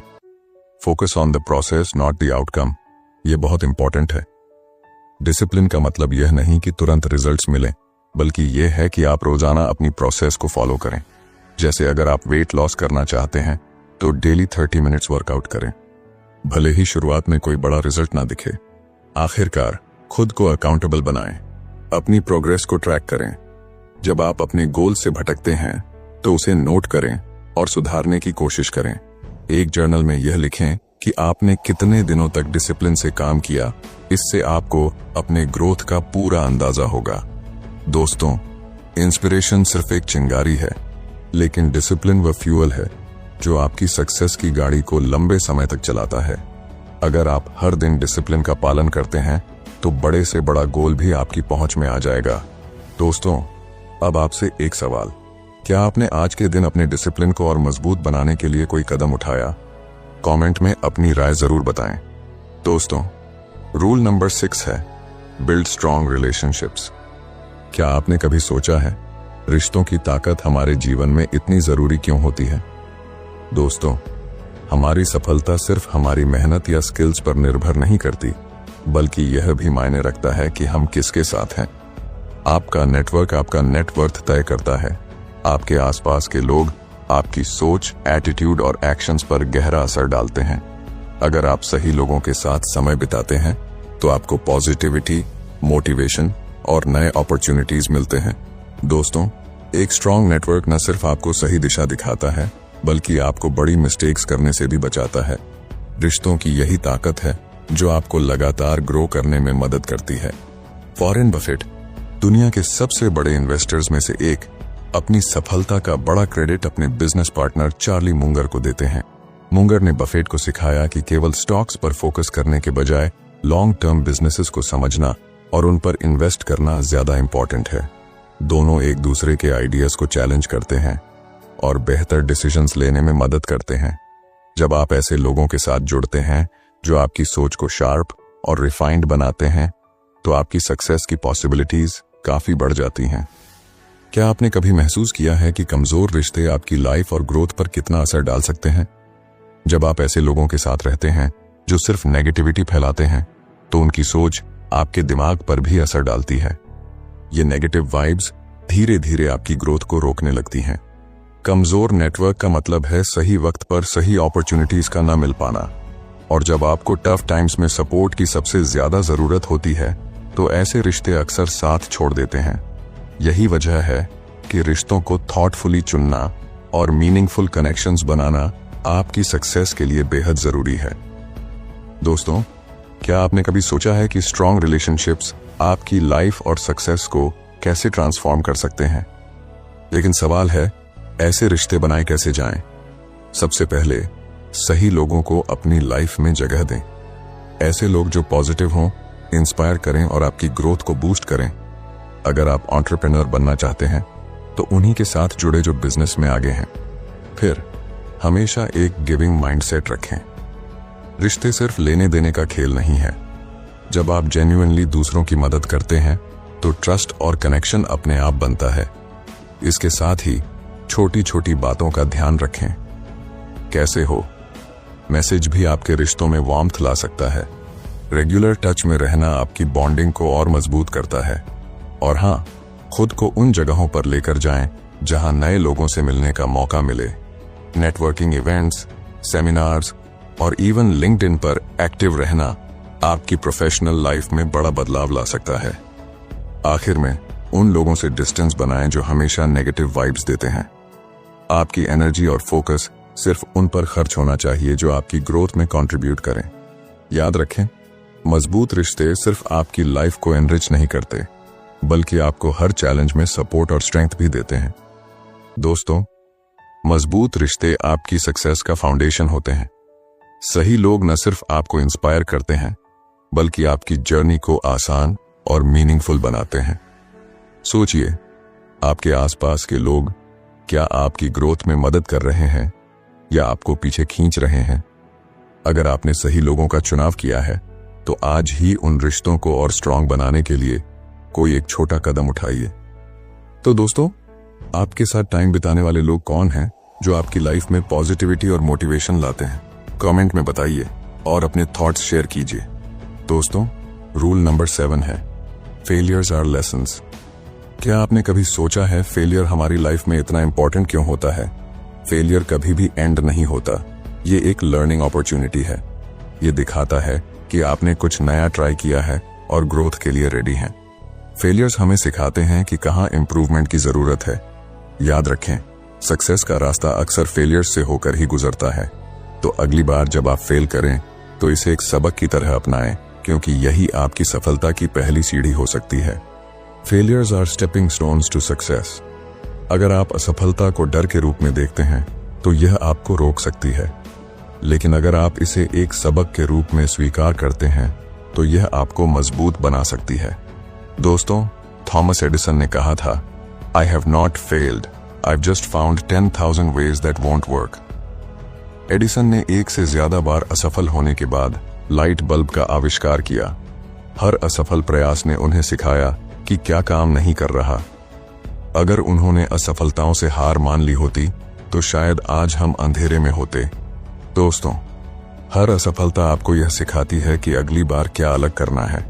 Focus on the process not the outcome, यह बहुत इंपॉर्टेंट है। डिसिप्लिन का मतलब यह नहीं कि तुरंत रिजल्ट्स मिलें, बल्कि यह है कि आप रोजाना अपनी प्रोसेस को फॉलो करें। जैसे अगर आप वेट लॉस करना चाहते हैं तो डेली 30 मिनट्स वर्कआउट करें, भले ही शुरुआत में कोई बड़ा रिजल्ट ना दिखे। आखिरकार खुद को अकाउंटेबल बनाएं, अपनी प्रोग्रेस को ट्रैक करें। जब आप अपने गोल से भटकते हैं तो उसे नोट करें और सुधारने की कोशिश करें। एक जर्नल में यह लिखें कि आपने कितने दिनों तक डिसिप्लिन से काम किया, इससे आपको अपने ग्रोथ का पूरा अंदाजा होगा। दोस्तों, इंस्पिरेशन सिर्फ एक चिंगारी है, लेकिन डिसिप्लिन वह फ्यूल है जो आपकी सक्सेस की गाड़ी को लंबे समय तक चलाता है। अगर आप हर दिन डिसिप्लिन का पालन करते हैं तो बड़े से बड़ा गोल भी आपकी पहुंच में आ जाएगा। दोस्तों, अब आपसे एक सवाल, क्या आपने आज के दिन अपने डिसिप्लिन को और मजबूत बनाने के लिए कोई कदम उठाया? कमेंट में अपनी राय जरूर बताएं। दोस्तों, रूल नंबर 6 है बिल्ड स्ट्रॉन्ग रिलेशनशिप्स। क्या आपने कभी सोचा है रिश्तों की ताकत हमारे जीवन में इतनी जरूरी क्यों होती है? दोस्तों, हमारी सफलता सिर्फ हमारी मेहनत या स्किल्स पर निर्भर नहीं करती, बल्कि यह भी मायने रखता है कि हम किसके साथ हैं। आपका नेटवर्क आपका नेटवर्थ तय करता है। आपके आसपास के लोग आपकी सोच, एटीट्यूड और एक्शंस पर गहरा असर डालते हैं। अगर आप सही लोगों के साथ समय बिताते हैं तो आपको पॉजिटिविटी, मोटिवेशन और नए अपॉर्चुनिटीज मिलते हैं। दोस्तों, एक स्ट्रॉन्ग नेटवर्क न सिर्फ आपको सही दिशा दिखाता है, बल्कि आपको बड़ी मिस्टेक्स करने से भी बचाता है। रिश्तों की यही ताकत है जो आपको लगातार ग्रो करने में मदद करती है। वॉरेन बफेट, दुनिया के सबसे बड़े इन्वेस्टर्स में से एक, अपनी सफलता का बड़ा क्रेडिट अपने बिजनेस पार्टनर चार्ली मुंगर को देते हैं। मुंगर ने बफेट को सिखाया कि केवल स्टॉक्स पर फोकस करने के बजाय लॉन्ग टर्म बिजनेसेस को समझना और उन पर इन्वेस्ट करना ज्यादा इंपॉर्टेंट है। दोनों एक दूसरे के आइडियाज को चैलेंज करते हैं और बेहतर डिसीजंस लेने में मदद करते हैं। जब आप ऐसे लोगों के साथ जुड़ते हैं जो आपकी सोच को शार्प और रिफाइंड बनाते हैं, तो आपकी सक्सेस की पॉसिबिलिटीज काफी बढ़ जाती हैं। क्या आपने कभी महसूस किया है कि कमजोर रिश्ते आपकी लाइफ और ग्रोथ पर कितना असर डाल सकते हैं? जब आप ऐसे लोगों के साथ रहते हैं जो सिर्फ नेगेटिविटी फैलाते हैं, तो उनकी सोच आपके दिमाग पर भी असर डालती है। ये नेगेटिव वाइब्स धीरे धीरे आपकी ग्रोथ को रोकने लगती हैं। कमजोर नेटवर्क का मतलब है सही वक्त पर सही अपॉर्चुनिटीज का न मिल पाना। और जब आपको टफ टाइम्स में सपोर्ट की सबसे ज्यादा जरूरत होती है, तो ऐसे रिश्ते अक्सर साथ छोड़ देते हैं। यही वजह है कि रिश्तों को थॉटफुली चुनना और मीनिंगफुल कनेक्शंस बनाना आपकी सक्सेस के लिए बेहद जरूरी है। दोस्तों, क्या आपने कभी सोचा है कि स्ट्रॉन्ग रिलेशनशिप्स आपकी लाइफ और सक्सेस को कैसे ट्रांसफॉर्म कर सकते हैं? लेकिन सवाल है, ऐसे रिश्ते बनाए कैसे जाएं? सबसे पहले सही लोगों को अपनी लाइफ में जगह दें। ऐसे लोग जो पॉजिटिव हों, इंस्पायर करें और आपकी ग्रोथ को बूस्ट करें। अगर आप एंटरप्रेन्योर बनना चाहते हैं तो उन्हीं के साथ जुड़े जो बिजनेस में आगे हैं। फिर हमेशा एक गिविंग माइंडसेट रखें। रिश्ते सिर्फ लेने देने का खेल नहीं है। जब आप जेन्युइनली दूसरों की मदद करते हैं तो ट्रस्ट और कनेक्शन अपने आप बनता है। इसके साथ ही छोटी छोटी बातों का ध्यान रखें। कैसे हो मैसेज भी आपके रिश्तों में वार्मथ ला सकता है। रेगुलर टच में रहना आपकी बॉन्डिंग को और मजबूत करता है। और हाँ, खुद को उन जगहों पर लेकर जाएं जहां नए लोगों से मिलने का मौका मिले। नेटवर्किंग इवेंट्स, सेमिनार्स और इवन लिंक्डइन पर एक्टिव रहना आपकी प्रोफेशनल लाइफ में बड़ा बदलाव ला सकता है। आखिर में उन लोगों से डिस्टेंस बनाएं जो हमेशा नेगेटिव वाइब्स देते हैं। आपकी एनर्जी और फोकस सिर्फ उन पर खर्च होना चाहिए जो आपकी ग्रोथ में कंट्रीब्यूट करें। याद रखें, मजबूत रिश्ते सिर्फ आपकी लाइफ को एनरिच नहीं करते, बल्कि आपको हर चैलेंज में सपोर्ट और स्ट्रेंथ भी देते हैं। दोस्तों, मजबूत रिश्ते आपकी सक्सेस का फाउंडेशन होते हैं। सही लोग न सिर्फ आपको इंस्पायर करते हैं, बल्कि आपकी जर्नी को आसान और मीनिंगफुल बनाते हैं। सोचिए, आपके आसपास के लोग क्या आपकी ग्रोथ में मदद कर रहे हैं या आपको पीछे खींच रहे हैं? अगर आपने सही लोगों का चुनाव किया है, तो आज ही उन रिश्तों को और स्ट्रांग बनाने के लिए कोई एक छोटा कदम उठाइए। तो दोस्तों, आपके साथ टाइम बिताने वाले लोग कौन हैं जो आपकी लाइफ में पॉजिटिविटी और मोटिवेशन लाते हैं? कमेंट में बताइए और अपने थॉट्स शेयर कीजिए। दोस्तों, रूल नंबर 7 है फेलियर्स आर लेसन्स। क्या आपने कभी सोचा है फेलियर हमारी लाइफ में इतना इंपॉर्टेंट क्यों होता है? फेलियर कभी भी एंड नहीं होता। ये एक लर्निंग अपॉर्चुनिटी है। ये दिखाता है कि आपने कुछ नया ट्राई किया है और ग्रोथ के लिए रेडी हैं। फेलियर्स हमें सिखाते हैं कि कहाँ इंप्रूवमेंट की जरूरत है। याद रखें, सक्सेस का रास्ता अक्सर फेलियर्स से होकर ही गुजरता है। तो अगली बार जब आप फेल करें तो इसे एक सबक की तरह अपनाएं, क्योंकि यही आपकी सफलता की पहली सीढ़ी हो सकती है। Failures are stepping stones to success. अगर आप असफलता को डर के रूप में देखते हैं तो यह आपको रोक सकती है, लेकिन अगर आप इसे एक सबक के रूप में स्वीकार करते हैं तो यह आपको मजबूत बना सकती है। दोस्तों, थॉमस एडिसन ने कहा था, I have not failed, I've just found 10,000 ways that won't work। Edison ने एक से ज्यादा बार असफल होने के बाद लाइट बल्ब का आविष्कार किया। हर असफल प्रयास ने उन्हें सिखाया कि क्या काम नहीं कर रहा। अगर उन्होंने असफलताओं से हार मान ली होती तो शायद आज हम अंधेरे में होते। दोस्तों, हर असफलता आपको यह सिखाती है कि अगली बार क्या अलग करना है।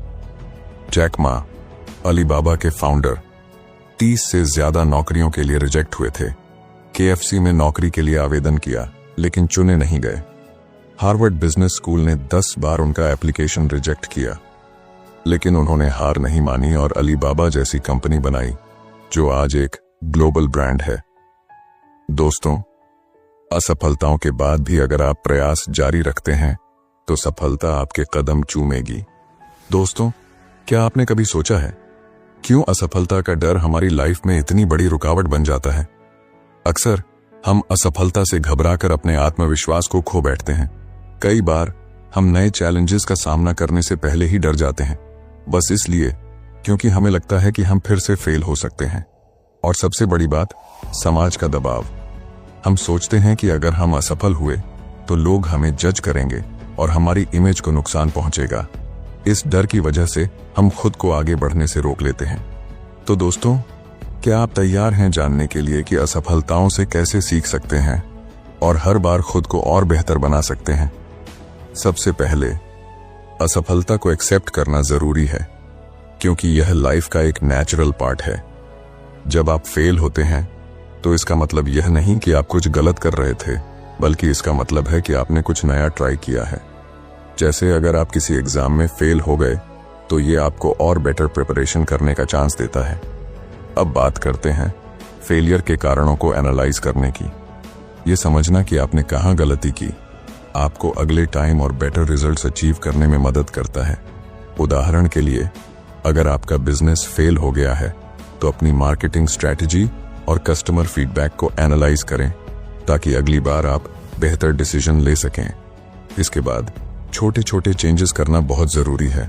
जैक मा, अलीबाबा के फाउंडर, 30 से ज्यादा नौकरियों के लिए रिजेक्ट हुए थे। KFC में नौकरी के लिए आवेदन किया लेकिन चुने नहीं गए। हार्वर्ड बिजनेस स्कूल ने 10 बार उनका एप्लीकेशन रिजेक्ट किया, लेकिन उन्होंने हार नहीं मानी और अलीबाबा जैसी कंपनी बनाई जो आज एक ग्लोबल ब्रांड है। दोस्तों, असफलताओं के बाद भी अगर आप प्रयास जारी रखते हैं तो सफलता आपके कदम चूमेगी। दोस्तों, क्या आपने कभी सोचा है क्यों असफलता का डर हमारी लाइफ में इतनी बड़ी रुकावट बन जाता है? अक्सर हम असफलता से घबराकर अपने आत्मविश्वास को खो बैठते हैं। कई बार हम नए चैलेंजेस का सामना करने से पहले ही डर जाते हैं, बस इसलिए क्योंकि हमें लगता है कि हम फिर से फेल हो सकते हैं। और सबसे बड़ी बात, समाज का दबाव। हम सोचते हैं कि अगर हम असफल हुए तो लोग हमें जज करेंगे और हमारी इमेज को नुकसान पहुंचेगा। इस डर की वजह से हम खुद को आगे बढ़ने से रोक लेते हैं। तो दोस्तों, क्या आप तैयार हैं जानने के लिए कि असफलताओं से कैसे सीख सकते हैं और हर बार खुद को और बेहतर बना सकते हैं? सबसे पहले, असफलता को एक्सेप्ट करना जरूरी है, क्योंकि यह लाइफ का एक नेचुरल पार्ट है। जब आप फेल होते हैं तो इसका मतलब यह नहीं कि आप कुछ गलत कर रहे थे, बल्कि इसका मतलब है कि आपने कुछ नया ट्राई किया है। जैसे अगर आप किसी एग्जाम में फेल हो गए तो ये आपको और बेटर प्रिपरेशन करने का चांस देता है। अब बात करते हैं फेलियर के कारणों को एनालाइज करने की। ये समझना कि आपने कहाँ गलती की आपको अगले टाइम और बेटर रिजल्ट्स अचीव करने में मदद करता है। उदाहरण के लिए, अगर आपका बिजनेस फेल हो गया है तो अपनी मार्केटिंग स्ट्रैटेजी और कस्टमर फीडबैक को एनालाइज करें ताकि अगली बार आप बेहतर डिसीजन ले सकें। इसके बाद छोटे छोटे चेंजेस करना बहुत जरूरी है।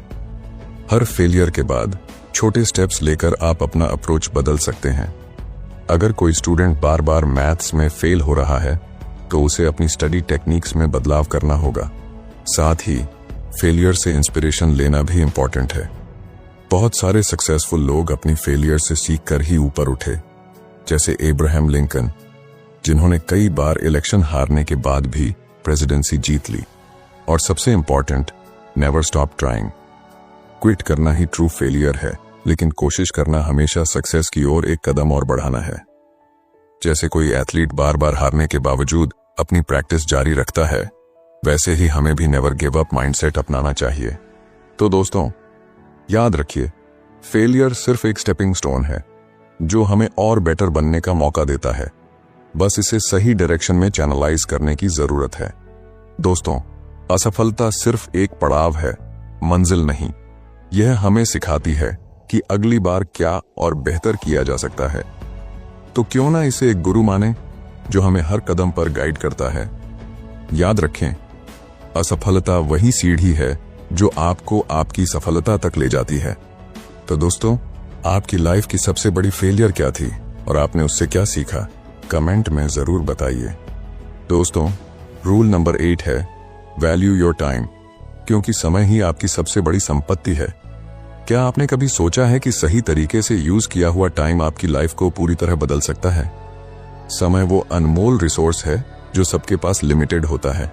हर फेलियर के बाद छोटे स्टेप्स लेकर आप अपना अप्रोच बदल सकते हैं। अगर कोई स्टूडेंट बार बार मैथ्स में फेल हो रहा है तो उसे अपनी स्टडी टेक्निक्स में बदलाव करना होगा। साथ ही फेलियर से इंस्पिरेशन लेना भी इंपॉर्टेंट है। बहुत सारे सक्सेसफुल लोग अपनी फेलियर से सीखकर ही ऊपर उठे, जैसे एब्राहम लिंकन, जिन्होंने कई बार इलेक्शन हारने के बाद भी प्रेसिडेंसी जीत ली। और सबसे important, never stop trying. Quit करना ही ट्रू फेलियर है, लेकिन कोशिश करना हमेशा सक्सेस की ओर एक कदम और बढ़ाना है। जैसे कोई एथलीट बार बार हारने के बावजूद अपनी प्रैक्टिस जारी रखता है, वैसे ही हमें भी नेवर गिव अप माइंडसेट अपनाना चाहिए। तो दोस्तों, याद रखिए, फेलियर सिर्फ एक स्टेपिंग स्टोन है जो हमें और बेटर बनने का मौका देता है। बस इसे सही डायरेक्शन में चैनलाइज करने की जरूरत है। दोस्तों, असफलता सिर्फ एक पड़ाव है, मंजिल नहीं। यह हमें सिखाती है कि अगली बार क्या और बेहतर किया जा सकता है। तो क्यों ना इसे एक गुरु माने जो हमें हर कदम पर गाइड करता है। याद रखें, असफलता वही सीढ़ी है जो आपको आपकी सफलता तक ले जाती है। तो दोस्तों, आपकी लाइफ की सबसे बड़ी फेलियर क्या थी और आपने उससे क्या सीखा? कमेंट में जरूर बताइए। दोस्तों, रूल नंबर 8 है वैल्यू योर टाइम, क्योंकि समय ही आपकी सबसे बड़ी संपत्ति है। क्या आपने कभी सोचा है कि सही तरीके से यूज किया हुआ टाइम आपकी लाइफ को पूरी तरह बदल सकता है? समय वो अनमोल रिसोर्स है जो सबके पास लिमिटेड होता है।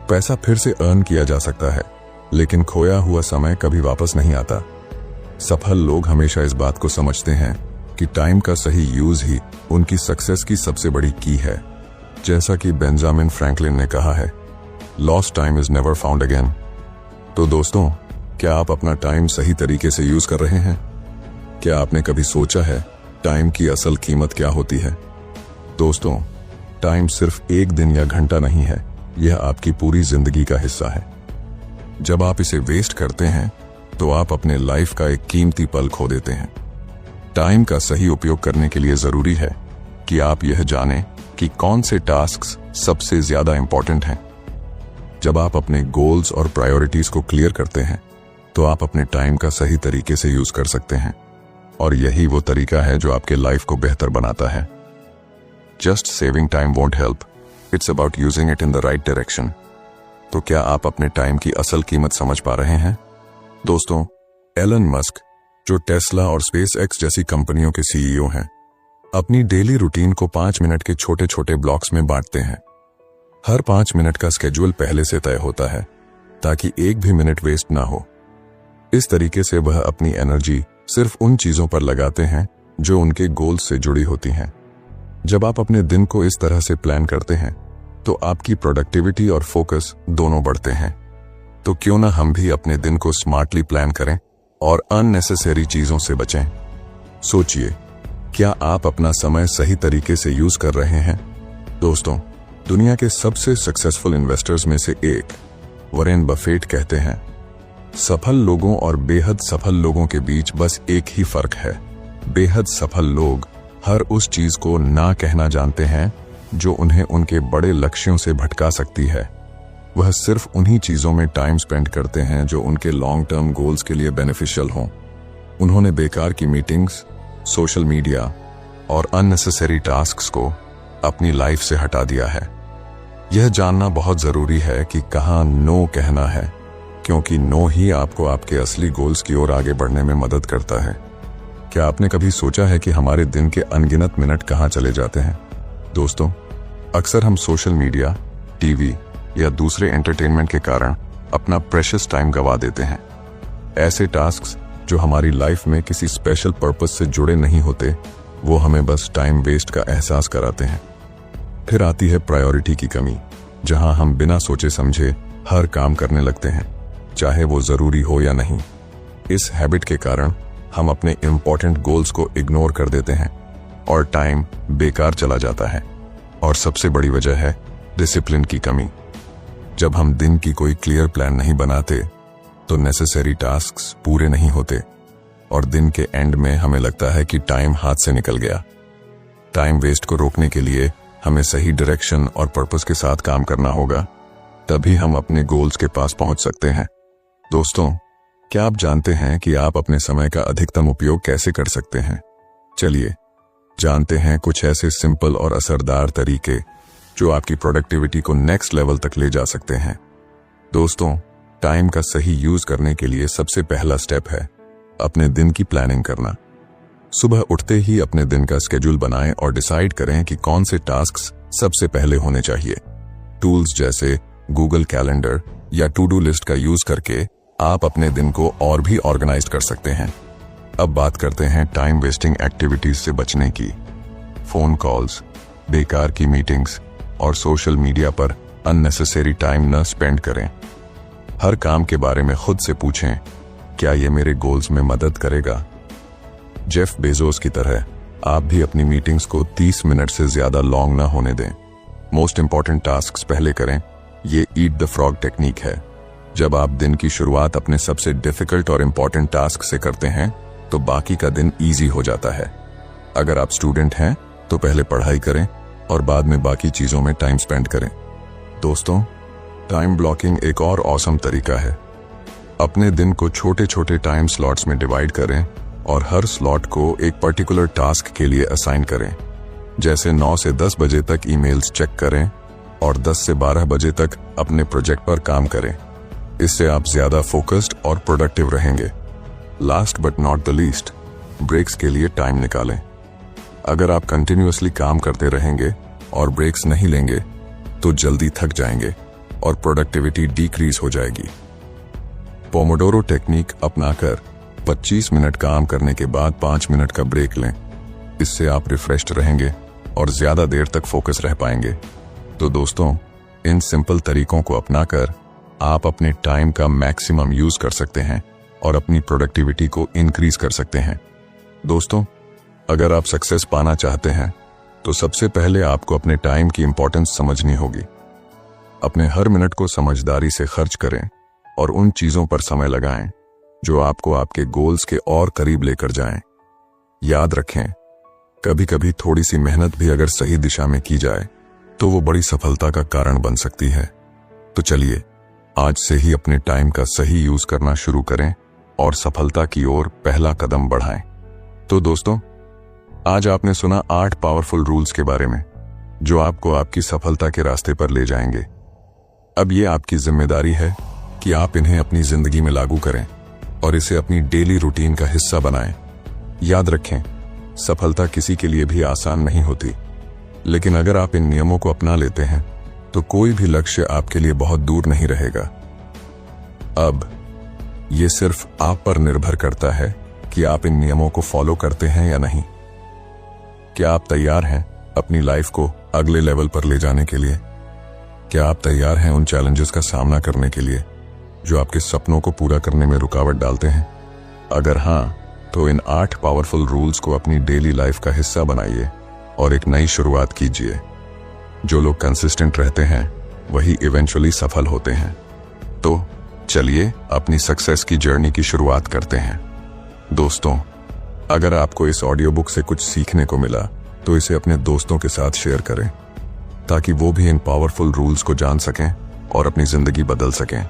पैसा फिर से अर्न किया जा सकता है, लेकिन खोया हुआ समय कभी वापस नहीं आता। सफल लोग हमेशा इस बात को समझते हैं कि टाइम का सही यूज ही उनकी सक्सेस की सबसे बड़ी की है। जैसा कि बेंजामिन फ्रैंकलिन ने कहा है, lost time is never found again. तो दोस्तों, क्या आप अपना टाइम सही तरीके से यूज कर रहे हैं? क्या आपने कभी सोचा है टाइम की असल कीमत क्या होती है? दोस्तों, टाइम सिर्फ एक दिन या घंटा नहीं है, यह आपकी पूरी जिंदगी का हिस्सा है। जब आप इसे वेस्ट करते हैं तो आप अपने लाइफ का एक कीमती पल खो देते हैं। टाइम का सही उपयोग करने के लिए जरूरी है कि आप यह जानें कि कौन से टास्क्स सबसे ज्यादा इंपॉर्टेंट हैं। जब आप अपने गोल्स और प्रायोरिटीज को क्लियर करते हैं तो आप अपने टाइम का सही तरीके से यूज कर सकते हैं, और यही वो तरीका है जो आपके लाइफ को बेहतर बनाता है। Just saving time won't help, it's about using it in the right direction. तो क्या आप अपने टाइम की असल कीमत समझ पा रहे हैं? दोस्तों, एलन मस्क, जो टेस्ला और स्पेस एक्स जैसी कंपनियों के सीईओ हैं, अपनी डेली रूटीन को 5 मिनट के छोटे छोटे ब्लॉक्स में बांटते हैं। हर 5 मिनट का स्केड्यूल पहले से तय होता है ताकि एक भी मिनट वेस्ट ना हो। इस तरीके से वह अपनी एनर्जी सिर्फ उन चीजों पर लगाते हैं जो उनके गोल्स से जुड़ी होती हैं। जब आप अपने दिन को इस तरह से प्लान करते हैं तो आपकी प्रोडक्टिविटी और फोकस दोनों बढ़ते हैं। तो क्यों ना हम भी अपने दिन को स्मार्टली प्लान करें और अननेसेसरी चीजों से बचें। सोचिए, क्या आप अपना समय सही तरीके से यूज कर रहे हैं? दोस्तों, दुनिया के सबसे सक्सेसफुल इन्वेस्टर्स में से एक वॉरेन बफेट कहते हैं, सफल लोगों और बेहद सफल लोगों के बीच बस एक ही फर्क है। बेहद सफल लोग हर उस चीज को ना कहना जानते हैं जो उन्हें उनके बड़े लक्ष्यों से भटका सकती है। वह सिर्फ उन्हीं चीजों में टाइम स्पेंड करते हैं जो उनके लॉन्ग टर्म गोल्स के लिए बेनिफिशियल हों। उन्होंने बेकार की मीटिंग्स, सोशल मीडिया और अननेसेसरी टास्क्स को अपनी लाइफ से हटा दिया है। यह जानना बहुत जरूरी है कि कहाँ नो कहना है, क्योंकि नो ही आपको आपके असली गोल्स की ओर आगे बढ़ने में मदद करता है। क्या आपने कभी सोचा है कि हमारे दिन के अनगिनत मिनट कहाँ चले जाते हैं? दोस्तों, अक्सर हम सोशल मीडिया, टीवी या दूसरे एंटरटेनमेंट के कारण अपना प्रेशियस टाइम गवा देते हैं। ऐसे टास्क्स जो हमारी लाइफ में किसी स्पेशल पर्पस से जुड़े नहीं होते, वो हमें बस टाइम वेस्ट का एहसास कराते हैं। फिर आती है प्रायोरिटी की कमी, जहां हम बिना सोचे समझे हर काम करने लगते हैं, चाहे वो जरूरी हो या नहीं। इस हैबिट के कारण हम अपने इंपॉर्टेंट गोल्स को इग्नोर कर देते हैं और टाइम बेकार चला जाता है। और सबसे बड़ी वजह है डिसिप्लिन की कमी। जब हम दिन की कोई क्लियर प्लान नहीं बनाते तो नेसेसरी टास्क्स पूरे नहीं होते और दिन के एंड में हमें लगता है कि टाइम हाथ से निकल गया। टाइम वेस्ट को रोकने के लिए हमें सही डायरेक्शन और पर्पस के साथ काम करना होगा, तभी हम अपने गोल्स के पास पहुंच सकते हैं। दोस्तों, क्या आप जानते हैं कि आप अपने समय का अधिकतम उपयोग कैसे कर सकते हैं? चलिए जानते हैं कुछ ऐसे सिंपल और असरदार तरीके जो आपकी प्रोडक्टिविटी को नेक्स्ट लेवल तक ले जा सकते हैं। दोस्तों, टाइम का सही यूज करने के लिए सबसे पहला स्टेप है अपने दिन की प्लानिंग करना। सुबह उठते ही अपने दिन का स्केड्यूल बनाएं और डिसाइड करें कि कौन से टास्क्स सबसे पहले होने चाहिए। टूल्स जैसे गूगल कैलेंडर या टू डू लिस्ट का यूज करके आप अपने दिन को और भी ऑर्गेनाइज कर सकते हैं। अब बात करते हैं टाइम वेस्टिंग एक्टिविटीज से बचने की। फोन कॉल्स, बेकार की मीटिंग्स और सोशल मीडिया पर अननेसेसरी टाइम न स्पेंड करें। हर काम के बारे में खुद से पूछें, क्या ये मेरे गोल्स में मदद करेगा? जेफ बेजोस की तरह आप भी अपनी मीटिंग्स को 30 मिनट से ज्यादा लॉन्ग ना होने दें। मोस्ट इंपॉर्टेंट टास्क्स पहले करें। ये ईट द फ्रॉग टेक्निक है। जब आप दिन की शुरुआत अपने सबसे डिफिकल्ट और इम्पॉर्टेंट टास्क से करते हैं तो बाकी का दिन इजी हो जाता है। अगर आप स्टूडेंट हैं तो पहले पढ़ाई करें और बाद में बाकी चीजों में टाइम स्पेंड करें। दोस्तों, टाइम ब्लॉकिंग एक और ऑसम तरीका है। अपने दिन को छोटे छोटे टाइम स्लॉट्स में डिवाइड करें और हर स्लॉट को एक पर्टिकुलर टास्क के लिए असाइन करें। जैसे 9 से 10 बजे तक ईमेल्स चेक करें और 10 से 12 बजे तक अपने प्रोजेक्ट पर काम करें। इससे आप ज्यादा फोकस्ड और प्रोडक्टिव रहेंगे। Last but not the least, breaks के लिए टाइम निकालें। अगर आप कंटिन्यूअसली काम करते रहेंगे और ब्रेक्स नहीं लेंगे तो जल्दी थक जाएंगे और प्रोडक्टिविटी डिक्रीज हो जाएगी। पोमोडोरो टेक्निक अपनाकर 25 मिनट काम करने के बाद 5 मिनट का ब्रेक लें। इससे आप रिफ्रेश्ड रहेंगे और ज्यादा देर तक फोकस रह पाएंगे। तो दोस्तों, इन सिंपल तरीकों को अपनाकर आप अपने टाइम का मैक्सिमम यूज कर सकते हैं और अपनी प्रोडक्टिविटी को इंक्रीज कर सकते हैं। दोस्तों, अगर आप सक्सेस पाना चाहते हैं तो सबसे पहले आपको अपने टाइम की इंपॉर्टेंस समझनी होगी। अपने हर मिनट को समझदारी से खर्च करें और उन चीजों पर समय लगाएं जो आपको आपके गोल्स के और करीब लेकर जाएं। याद रखें, कभी कभी थोड़ी सी मेहनत भी अगर सही दिशा में की जाए तो वो बड़ी सफलता का कारण बन सकती है। तो चलिए आज से ही अपने टाइम का सही यूज करना शुरू करें और सफलता की ओर पहला कदम बढ़ाएं। तो दोस्तों, आज आपने सुना 8 पावरफुल रूल्स के बारे में जो आपको आपकी सफलता के रास्ते पर ले जाएंगे। अब ये आपकी जिम्मेदारी है कि आप इन्हें अपनी जिंदगी में लागू करें और इसे अपनी डेली रूटीन का हिस्सा बनाएं। याद रखें, सफलता किसी के लिए भी आसान नहीं होती, लेकिन अगर आप इन नियमों को अपना लेते हैं तो कोई भी लक्ष्य आपके लिए बहुत दूर नहीं रहेगा। अब ये सिर्फ आप पर निर्भर करता है कि आप इन नियमों को फॉलो करते हैं या नहीं। क्या आप तैयार हैं अपनी लाइफ को अगले लेवल पर ले जाने के लिए? क्या आप तैयार हैं उन चैलेंजेस का सामना करने के लिए जो आपके सपनों को पूरा करने में रुकावट डालते हैं? अगर हां, तो इन 8 पावरफुल रूल्स को अपनी डेली लाइफ का हिस्सा बनाइए और एक नई शुरुआत कीजिए। जो लोग कंसिस्टेंट रहते हैं वही इवेंचुअली सफल होते हैं। तो चलिए अपनी सक्सेस की जर्नी की शुरुआत करते हैं। दोस्तों, अगर आपको इस ऑडियो बुक से कुछ सीखने को मिला तो इसे अपने दोस्तों के साथ शेयर करें ताकि वो भी इन पावरफुल रूल्स को जान सकें और अपनी जिंदगी बदल सकें।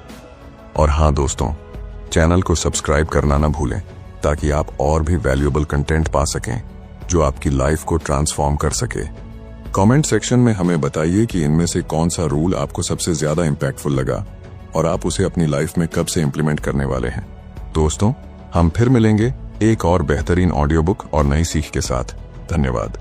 और हाँ दोस्तों, चैनल को सब्सक्राइब करना ना भूलें ताकि आप और भी वैल्यूएबल कंटेंट पा सकें जो आपकी लाइफ को ट्रांसफॉर्म कर सके। कमेंट सेक्शन में हमें बताइए कि इनमें से कौन सा रूल आपको सबसे ज्यादा इंपैक्टफुल लगा और आप उसे अपनी लाइफ में कब से इंप्लीमेंट करने वाले हैं। दोस्तों, हम फिर मिलेंगे एक और बेहतरीन ऑडियो बुक और नई सीख के साथ। धन्यवाद।